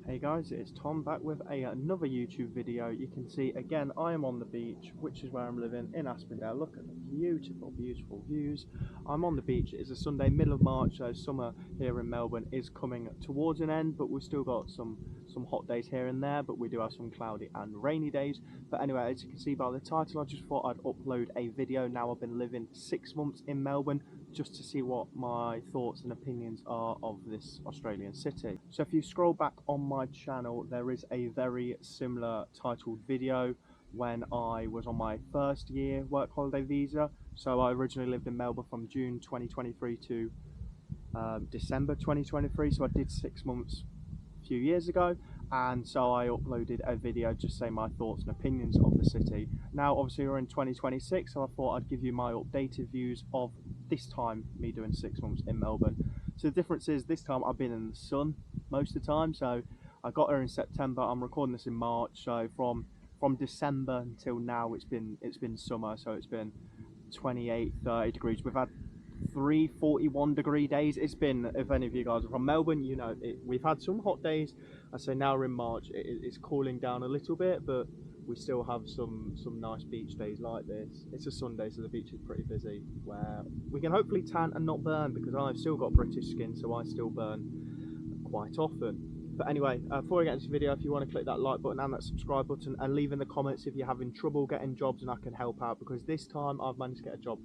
Hey guys, it's Tom back with another YouTube video. You can see again I am on the beach, which is where I'm living in Aspendale. Look at the beautiful views. I'm on the beach. It's a Sunday, middle of March, so summer here in Melbourne is coming towards an end, but we've still got some hot days here and there, but we do have some cloudy and rainy days. But anyway, as you can see by the title, I just thought I'd upload a video. Now I've been living 6 months in Melbourne, just to see what my thoughts and opinions are of this Australian city. So if you scroll back on my channel, there is a very similar titled video when I was on my first year work holiday visa. So I originally lived in Melbourne from June 2023 to December 2023, so I did 6 months a few years ago, and so I uploaded a video just saying my thoughts and opinions of the city. Now obviously we're in 2026, so I thought I'd give you my updated views of this time, me doing 6 months in Melbourne. So the difference is this time I've been in the sun most of the time. So I got here in September, I'm recording this in March, so from December until now it's been summer, so it's been 28-30 degrees. We've had 41 degree days. It's been, if any of you guys are from Melbourne, you know we've had some hot days. I say now we're in March, it's cooling down a little bit, but we still have some nice beach days like this. It's a Sunday, so the beach is pretty busy, where we can hopefully tan and not burn, because I've still got British skin, so I still burn quite often. But anyway, before I get into the video, if you want to click that like button and that subscribe button, and leave in the comments if you're having trouble getting jobs and I can help out, because this time I've managed to get a job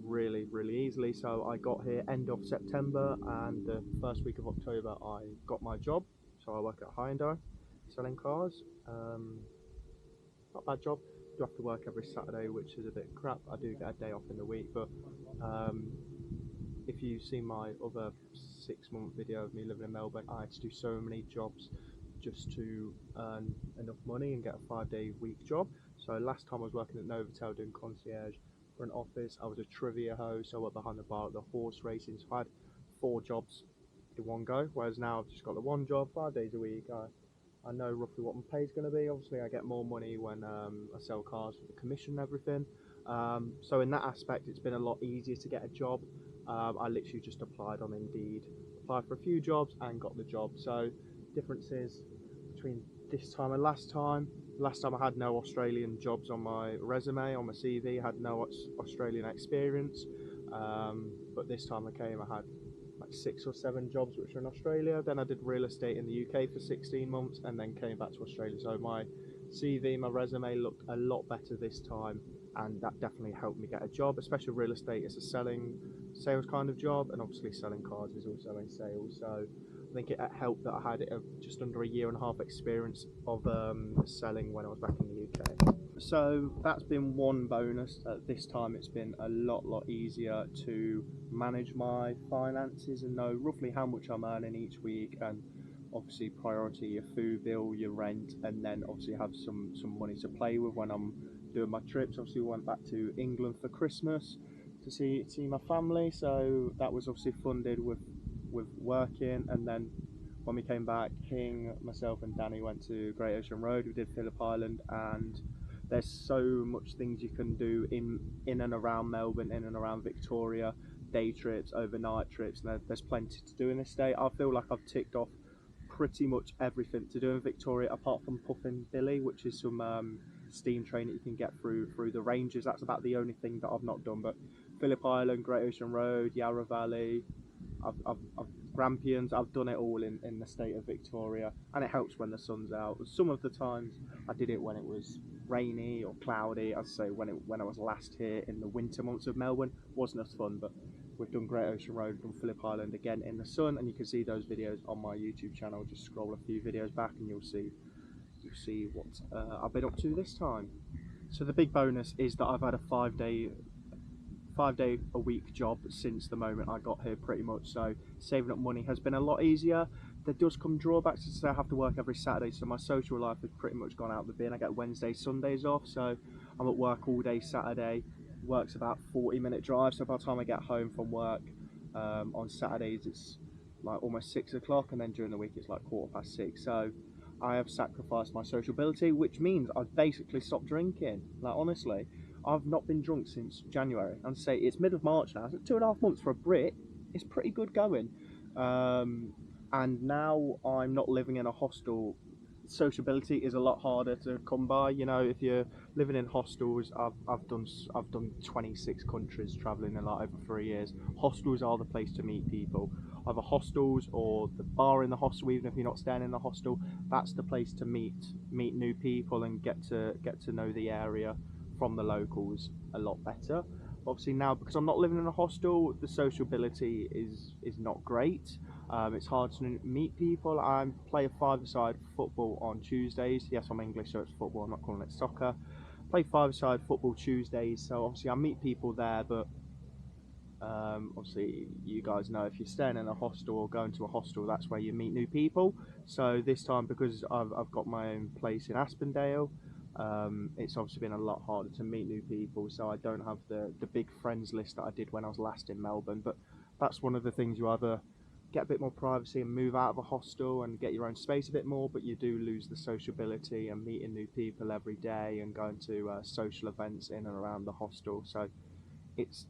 really easily. So I got here end of September, and the first week of October I got my job. So I work at Hyundai selling cars. Not a bad job. Do have to work every Saturday, which is a bit crap. I do get a day off in the week, but if you've seen my other 6-month video of me living in Melbourne, I had to do so many jobs just to earn enough money and get a 5-day week job. So last time I was working at Novotel doing concierge for an office. I was a trivia host, I worked behind the bar at the horse racing, so I had 4 jobs in one go, whereas now I've just got the one job, 5 days a week. I know roughly what my pay is going to be. Obviously I get more money when I sell cars for the commission and everything. So in that aspect it's been a lot easier to get a job. I literally just applied on Indeed, applied for a few jobs and got the job. So differences between this time and last time. Last time I had no Australian jobs on my resume, on my CV, I had no Australian experience. But this time I came, I had like 6 or 7 jobs which are in Australia. Then I did real estate in the UK for 16 months and then came back to Australia. So my CV, my resume looked a lot better this time, and that definitely helped me get a job, especially real estate. It's a sales kind of job, and obviously selling cars is also in sales. So I think it helped that I had just under a year and a half experience of selling when I was back in the UK. So that's been one bonus. This time it's been a lot easier to manage my finances and know roughly how much I'm earning each week, and obviously priority your food bill, your rent, and then obviously have some money to play with when I'm doing my trips. Obviously we went back to England for Christmas to see my family, so that was obviously funded with working. And then when we came back, King, myself and Danny went to Great Ocean Road. We did Phillip Island, and there's so much things you can do in and around Melbourne, in and around Victoria. Day trips, overnight trips, and there's plenty to do in this state. I feel like I've ticked off pretty much everything to do in Victoria, apart from Puffin Billy, which is some steam train that you can get through the ranges. That's about the only thing that I've not done. But Phillip Island, Great Ocean Road, Yarra Valley, I've Grampians, I've done it all in the state of Victoria, and it helps when the sun's out. Some of the times I did it when it was rainy or cloudy. I'd say when I was last here in the winter months of Melbourne, wasn't as fun. But we've done Great Ocean Road, done Phillip Island again in the sun, and you can see those videos on my YouTube channel. Just scroll a few videos back and you'll see what I've been up to this time. So the big bonus is that I've had a 5-day a week job since the moment I got here, pretty much. So saving up money has been a lot easier. There does come drawbacks, so I have to work every Saturday, so my social life has pretty much gone out the bin. I get Wednesdays, Sundays off, so I'm at work all day Saturday. Work's about 40-minute drive, so by the time I get home from work on Saturdays it's like almost 6 o'clock, and then during the week it's like 6:15. So I have sacrificed my sociability, which means I've basically stopped drinking. Like honestly, I've not been drunk since January, and say it's mid of March now, so 2.5 months for a Brit. It's pretty good going. and now I'm not living in a hostel. Sociability is a lot harder to come by. You know, if you're living in hostels, I've done 26 countries traveling in like over 3 years. Hostels are the place to meet people. Either hostels or the bar in the hostel, even if you're not staying in the hostel, that's the place to meet new people and get to know the area from the locals a lot better. Obviously now, because I'm not living in a hostel, the sociability is not great. It's hard to meet people. I play a five-a-side football on Tuesdays. Yes, I'm English, so it's football. I'm not calling it soccer. Play five-a-side football Tuesdays, so obviously I meet people there. But obviously, you guys know if you're staying in a hostel or going to a hostel, that's where you meet new people. So this time, because I've got my own place in Aspendale, it's obviously been a lot harder to meet new people. So I don't have the big friends list that I did when I was last in Melbourne. But that's one of the things, you either get a bit more privacy and move out of a hostel and get your own space a bit more, but you do lose the sociability and meeting new people every day and going to social events in and around the hostel. So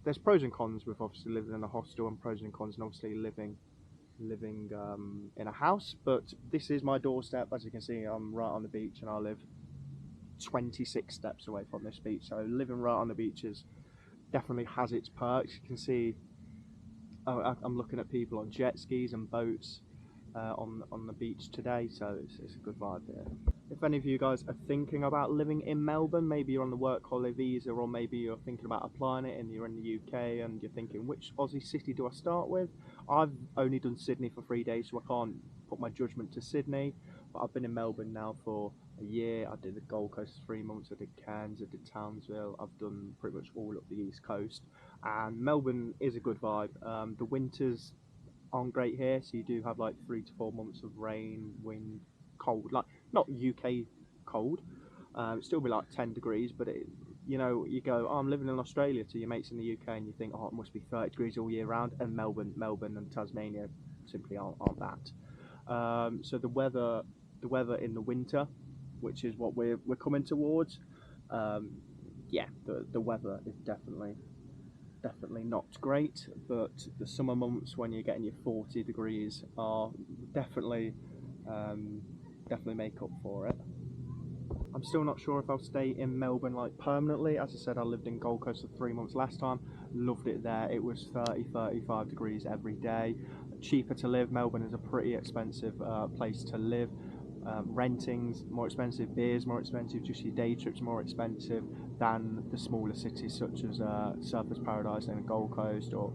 there's pros and cons with obviously living in a hostel, and pros and cons and obviously living in a house. But this is my doorstep. As you can see, I'm right on the beach, and I live 26 steps away from this beach. So living right on the beach is definitely has its perks. You can see I'm looking at people on jet skis and boats on the beach today, so it's a good vibe here. If any of you guys are thinking about living in Melbourne, maybe you're on the work holiday visa, or maybe you're thinking about applying it and you're in the UK and you're thinking, which Aussie city do I start with? I've only done Sydney for 3 days, so I can't put my judgment to Sydney, but I've been in Melbourne now for a year. I did the Gold Coast for 3 months, I did Cairns, I did Townsville, I've done pretty much all up the East Coast, and Melbourne is a good vibe. The winters aren't great here, so you do have like 3 to 4 months of rain, wind, cold, like not UK cold. It'd still be like 10 degrees, but you know, you go, oh, I'm living in Australia to your mates in the UK, and you think, oh, it must be 30 degrees all year round, and Melbourne and Tasmania simply aren't that. So the weather in the winter, which is what we're coming towards, yeah, the weather is definitely not great, but the summer months when you're getting your 40 degrees are definitely make up for it. I'm still not sure if I'll stay in Melbourne like permanently. As I said, I lived in Gold Coast for 3 months last time, loved it there. It was 35 degrees every day, cheaper to live. Melbourne is a pretty expensive place to live. Renting's more expensive, beer's more expensive, just your day trips more expensive than the smaller cities such as Surfers Paradise and Gold Coast, or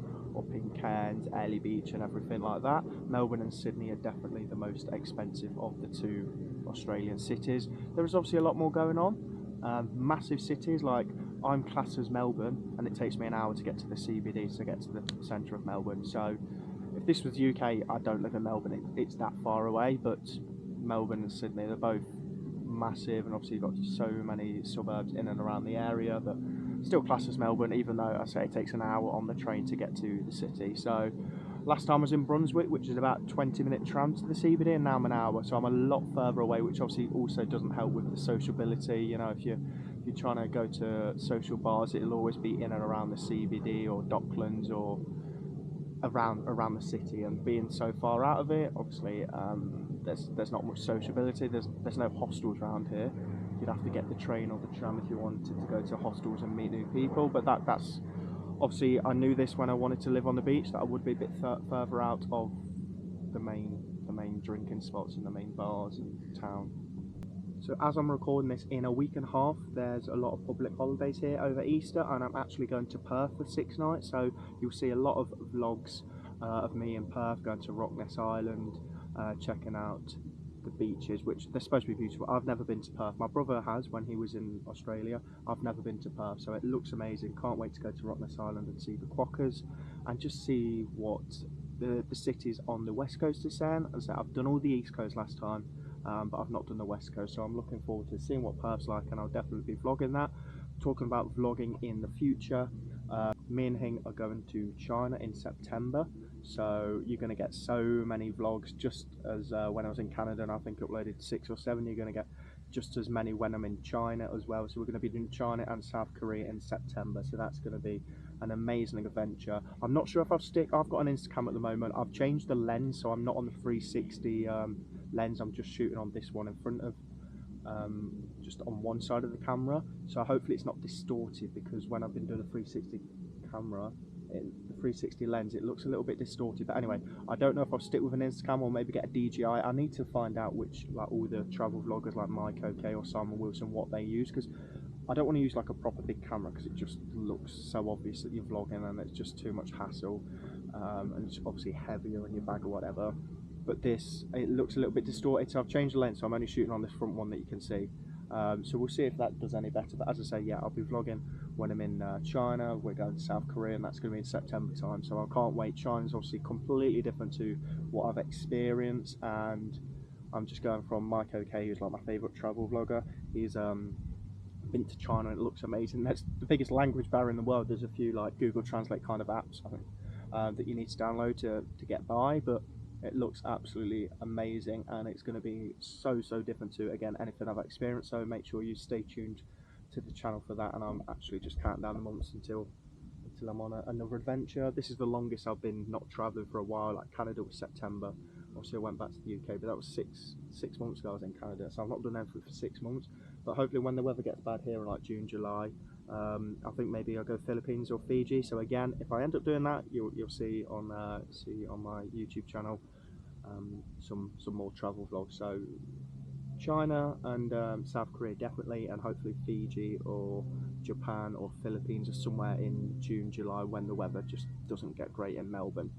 in Cairns, Airlie Beach and everything like that. Melbourne and Sydney are definitely the most expensive of the two Australian cities. There is obviously a lot more going on. Massive cities, like I'm classed as Melbourne, and it takes me an hour to get to the CBD, to get to the centre of Melbourne. So if this was UK, I don't live in Melbourne, it's that far away, but Melbourne and Sydney, they're both massive, and obviously you've got so many suburbs in and around the area, but still classed as Melbourne, even though I say it takes an hour on the train to get to the city. So last time I was in Brunswick, which is about 20-minute tram to the CBD, and now I'm an hour, so I'm a lot further away, which obviously also doesn't help with the sociability. You know, if you're trying to go to social bars, it'll always be in and around the CBD or Docklands or around the city, and being so far out of it, obviously there's not much sociability. There's no hostels around here. You'd have to get the train or the tram if you wanted to go to hostels and meet new people, but that's obviously, I knew this when I wanted to live on the beach, that I would be a bit further out of the main drinking spots and the main bars in town. So as I'm recording this, in a week and a half, there's a lot of public holidays here over Easter, and I'm actually going to Perth for 6 nights. So you'll see a lot of vlogs of me in Perth, going to Rockness Island, checking out the beaches, which they're supposed to be beautiful. I've never been to Perth. My brother has when he was in Australia. I've never been to Perth, so it looks amazing. Can't wait to go to Rockness Island and see the quokkas and just see what the cities on the west coast are saying. As I said, I've done all the east coast last time, but I've not done the west coast, so I'm looking forward to seeing what Perth's like, and I'll definitely be vlogging that. Talking about vlogging in the future, me and Hing are going to China in September, so you're going to get so many vlogs, just as when I was in Canada and I think uploaded 6 or 7, you're going to get just as many when I'm in China as well. So we're going to be doing China and South Korea in September, so that's going to be an amazing adventure. I'm not sure if I've got an Instacam at the moment. I've changed the lens, so I'm not on the 360 lens. I'm just shooting on this one in front of just on one side of the camera, so hopefully it's not distorted, because when I've been doing a 360 camera, the 360 lens, it looks a little bit distorted. But anyway, I don't know if I'll stick with an Instacam or maybe get a DJI. I need to find out which, like all the travel vloggers like Mike OK or Simon Wilson, what they use, because I don't want to use like a proper big camera, because it just looks so obvious that you're vlogging and it's just too much hassle, and it's obviously heavier in your bag or whatever. But this, it looks a little bit distorted, so I've changed the lens, so I'm only shooting on this front one that you can see. So we'll see if that does any better. But as I say, yeah, I'll be vlogging when I'm in China. We're going to South Korea, and that's going to be in September time, so I can't wait. China's obviously completely different to what I've experienced, and I'm just going from Mike OK, who's like my favourite travel vlogger. He's been to China and it looks amazing. That's the biggest language barrier in the world. There's a few like Google Translate kind of apps, I think, that you need to download to get by, but it looks absolutely amazing, and it's going to be so different to, again, anything I've experienced. So make sure you stay tuned to the channel for that, and I'm actually just counting down the months until I'm on another adventure. This is the longest I've been not travelling for a while. Like Canada was September, obviously I went back to the UK, but that was six months ago I was in Canada, so I've not done anything for 6 months. But hopefully when the weather gets bad here in like June, July, I think maybe I'll go Philippines or Fiji. So again, if I end up doing that, you'll see on my YouTube channel some more travel vlogs. So China and South Korea definitely, and hopefully Fiji or Japan or Philippines or somewhere in June, July, when the weather just doesn't get great in Melbourne.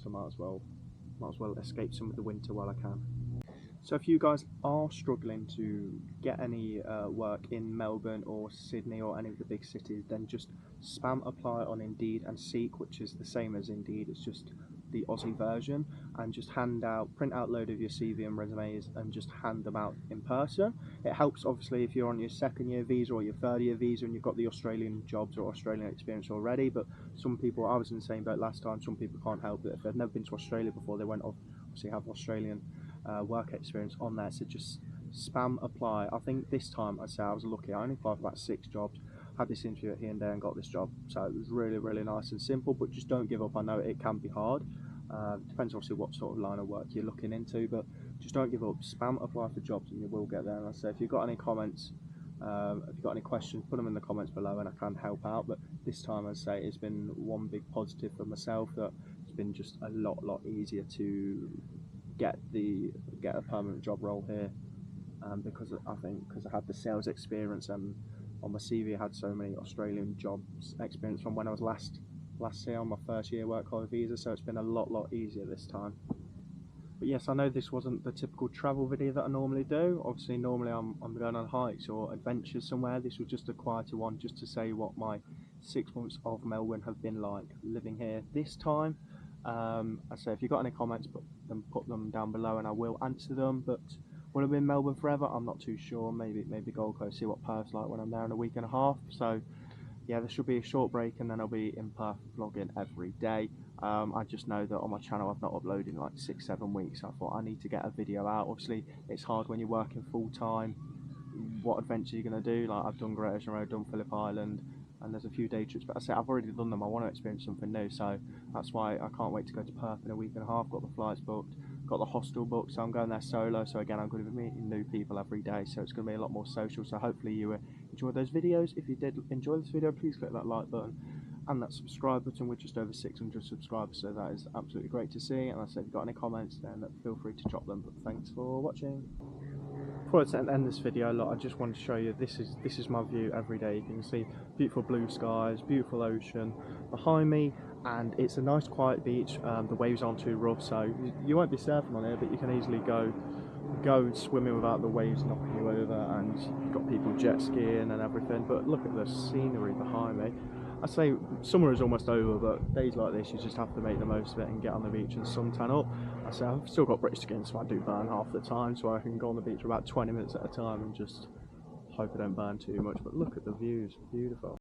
So might as well escape some of the winter while I can. So if you guys are struggling to get any work in Melbourne or Sydney or any of the big cities, then just spam apply on Indeed and Seek, which is the same as Indeed, it's just the Aussie version, and just print out a load of your CV and resumes and just hand them out in person. It helps obviously if you're on your 2nd year visa or your 3rd year visa and you've got the Australian jobs or Australian experience already. But some people, I was in the same boat last time, some people can't help it. If they've never been to Australia before, they won't obviously have Australian work experience on there. So just spam apply. I think this time I'd say I was lucky. I only applied for about 6 jobs, had this interview at here and there and got this job, so it was really nice and simple. But just don't give up. I know it can be hard. Depends obviously what sort of line of work you're looking into, but just don't give up. Spam apply for jobs and you will get there. And I say, if you've got any comments, if you've got any questions, put them in the comments below and I can help out. But this time, I'd say, it's been one big positive for myself, that it's been just a lot easier to get a permanent job role here, because I had the sales experience, and on my CV I had so many Australian jobs experience from when I was last year on my 1st year work holiday visa, so it's been a lot easier this time. But yes, I know this wasn't the typical travel video that I normally do. Obviously normally I'm going on hikes or adventures somewhere. This was just a quieter one, just to say what my 6 months of Melbourne have been like living here this time. I say, if you've got any comments, put them down below and I will answer them. But will I be in Melbourne forever? I'm not too sure. Maybe Gold Coast, see what Perth's like when I'm there in a week and a half. So yeah, there should be a short break and then I'll be in Perth vlogging every day. I just know that on my channel I've not uploaded in like 6-7 weeks. I thought I need to get a video out. Obviously it's hard when you're working full time. What adventure are you going to do? Like, I've done Great Ocean Road, done Phillip Island, and there's a few day trips, but I say I've already done them. I want to experience something new, so that's why I can't wait to go to Perth in a week and a half. Got the flights booked, got the hostel booked, so I'm going there solo. So again, I'm going to be meeting new people every day, so it's going to be a lot more social. So hopefully you enjoyed those videos. If you did enjoy this video, please click that like button and that subscribe button. We're just over 600 subscribers, so that is absolutely great to see. And I say, if you've got any comments, then feel free to drop them. But thanks for watching. Before I end this video, look, I just wanted to show you, this is my view every day. You can see beautiful blue skies, beautiful ocean behind me, and it's a nice quiet beach. The waves aren't too rough, so you won't be surfing on here, but you can easily go swimming without the waves knocking you over, and you've got people jet skiing and everything. But look at the scenery behind me. I say summer is almost over, but days like this you just have to make the most of it and get on the beach and suntan up. I say I've still got British skin, so I do burn half the time, so I can go on the beach for about 20 minutes at a time and just hope I don't burn too much. But look at the views, beautiful.